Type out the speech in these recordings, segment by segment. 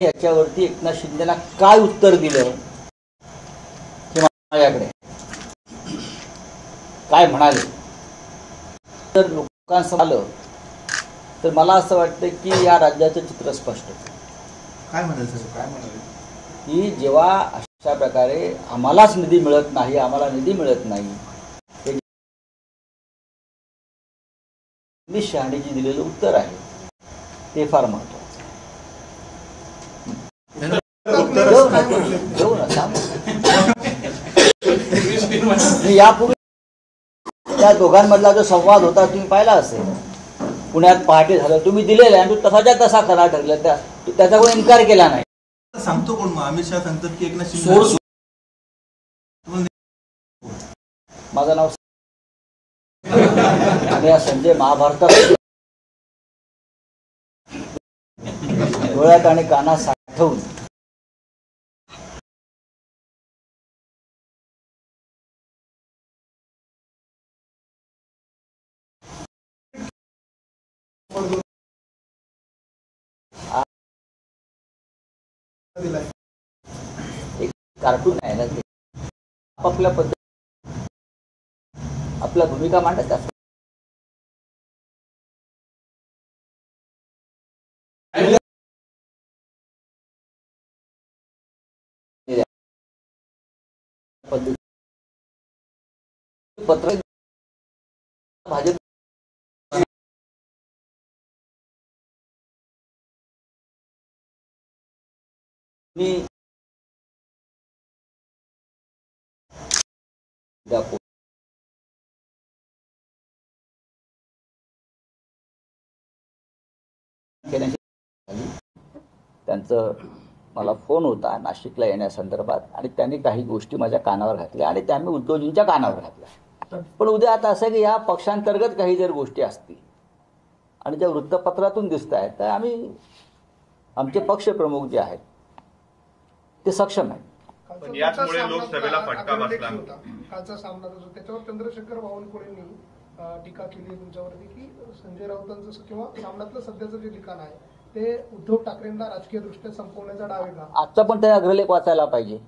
याच्यावरती एकनाथ शिंदेना काय उत्तर दिलं हे माझ्याकडे काय म्हणाले तर लोकांसमोर आलं तर मला असं वाटतं की या राज्याचं चित्र स्पष्ट काय म्हणाले सर, काय म्हणाले की जेव्हा अशा प्रकारे आम्हालाच निधी मिळत नाही, आम्हाला निधी मिळत नाही, अमित शहानी जी दिलेलं उत्तर आहे ते फार महत्त्वाचं. यापूर्वी त्या दोघांमधला जो संवाद होता तुम्ही पाहिला असेल, पुण्यात पहाटे झालं, तुम्ही दिलेला आहे, तू तसाच्या तसा खरा ठरला, त्याचा कोणी इन्कार केला नाही. सांगतो कोण मग? अमित शहा सांगतात की एकनाथ शिंदे. माझं नाव आणि या संजय महाभारतात डोळ्यात आणि कानात साठवून एक कार्टून आहे ना, ते आपापल्या पद्धतीने आपल्या भूमिका मांडत असतात. पत्र भाजप मी त्यांचं मला फोन होता नाशिकला येण्यासंदर्भात आणि त्यांनी काही गोष्टी माझ्या कानावर घातल्या आणि त्या मी उद्धवजींच्या कानावर घातल्या. पण उद्या आता असं की या पक्षांतर्गत काही जर गोष्टी असतील आणि ज्या वृत्तपत्रातून दिसत आहेत तर आम्ही आमचे पक्षप्रमुख जे आहेत ते सक्षम आहेत. पण याचमुळे लोकसभेला फटका बसला. कालचा सामना त्याच्यावर चंद्रशेखर बावनकुळेंनी टीका केली तुमच्यावरती की संजय राऊतांचं किंवा सामन्यातलं सध्याचं जे लिखाण आहे ते उद्धव ठाकरेंना राजकीय दृष्ट्या संपवण्याचा डाव आहे का? आजचा पण त्या अग्रलेख वाचायला पाहिजे.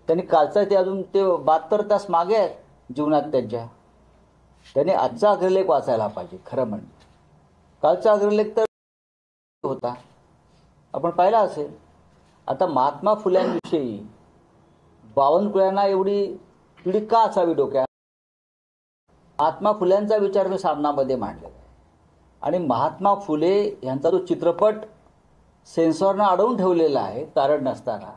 त्यांनी कालचा ते अजून ते 72 तास मागे आहेत जीवनात त्यांच्या. त्यांनी आजचा अग्रलेख वाचायला पाहिजे. खरं म्हणजे कालचा अग्रलेख तर होता, आपण पाहिला असेल. आता महात्मा फुल्यांविषयी बावनकुळ्यांना एवढी पिढी का असावी डोक्यात? महात्मा फुल्यांचा विचार मी सामनामध्ये मांडलेला आहे आणि महात्मा फुले यांचा जो चित्रपट सेन्सॉरनं अडवून ठेवलेला आहे कारण नसताना,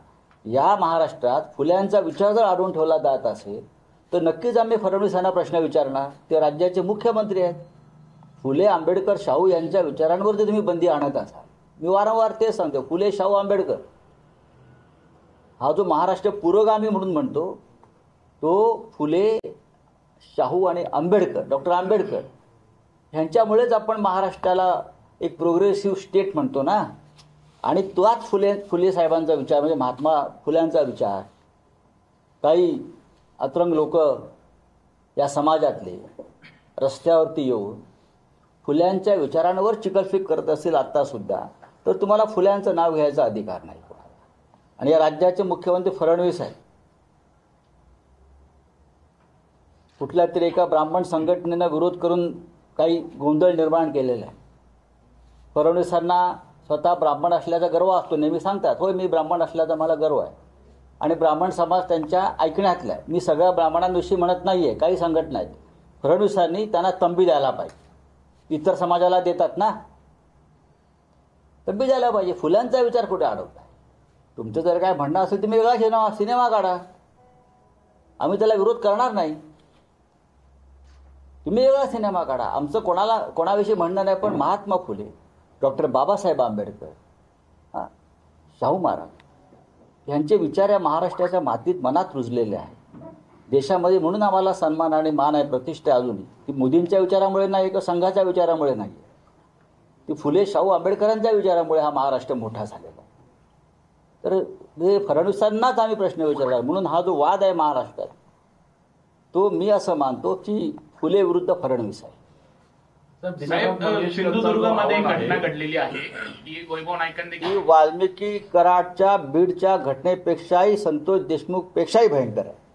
या महाराष्ट्रात फुल्यांचा विचार जर अडवून ठेवला जात असेल तर नक्कीच आम्ही फडणवीसांना प्रश्न विचारणार. ते राज्याचे मुख्यमंत्री आहेत. फुले आंबेडकर शाहू यांच्या विचारांवरती तुम्ही बंदी आणत असाल. मी वारंवार ते सांगतो, फुले शाहू आंबेडकर हा जो महाराष्ट्र पुरोगामी म्हणून म्हणतो तो फुले शाहू आणि आंबेडकर, डॉक्टर आंबेडकर ह्यांच्यामुळेच आपण महाराष्ट्राला एक प्रोग्रेसिव्ह स्टेट म्हणतो ना. आणि तोच फुले साहेबांचा विचार म्हणजे महात्मा फुल्यांचा विचार काही अतरंग लोक या समाजातले रस्त्यावरती येऊन फुल्यांच्या विचारांवर चिकलफेक करत असतील आत्तासुद्धा, तर तुम्हाला फुल्यांचं नाव घ्यायचा अधिकार नाही. आणि या राज्याचे मुख्यमंत्री फडणवीस आहेत. कुठल्या तरी एका ब्राह्मण संघटनेनं विरोध करून काही गोंधळ निर्माण केलेला आहे. फडणवीसांना स्वतः ब्राह्मण असल्याचा गर्व असतो, नेहमी सांगतात होय मी ब्राह्मण असल्याचा मला गर्व आहे आणि ब्राह्मण समाज त्यांच्या ऐकण्यातला आहे. मी सगळ्या ब्राह्मणांविषयी म्हणत नाही आहे, काही संघटना आहेत. फडणवीसांनी त्यांना तंबी द्यायला पाहिजे. इतर समाजाला देतात ना, तंबी द्यायला पाहिजे. फुल्यांचा विचार कुठे अडवताय? तुमचं जर काय म्हणणं असेल तुम्ही वेगळा सिनेमा काढा, आम्ही त्याला विरोध करणार नाही. तुम्ही वेगळा सिनेमा काढा, आमचं कोणाविषयी म्हणणं नाही. पण महात्मा फुले, डॉक्टर बाबासाहेब आंबेडकर, शाहू महाराज यांचे विचार या महाराष्ट्राच्या मातीत मनात रुजलेले आहेत. देशामध्ये म्हणून आम्हाला सन्मान आणि मान आहे, प्रतिष्ठा अजूनही. ती मोदींच्या विचारामुळे नाही किंवा संघाच्या विचारामुळे नाही, ती फुले शाहू आंबेडकरांच्या विचारामुळे हा महाराष्ट्र मोठा झालेला आहे. तर हे फडणवीसांनाच आम्ही प्रश्न विचारला. म्हणून हा जो वाद आहे महाराष्ट्रात, तो मी असं मानतो की फुले विरुद्ध फडणवीस आहे. साहेब सिंधुदुर्गमध्ये एक घटना घडलेली आहे की वैभव नाईकांनी ही वाल्मिकी कराडच्या बीडच्या घटनेपेक्षाही संतोष देशमुख पेक्षाही भयंकर आहे.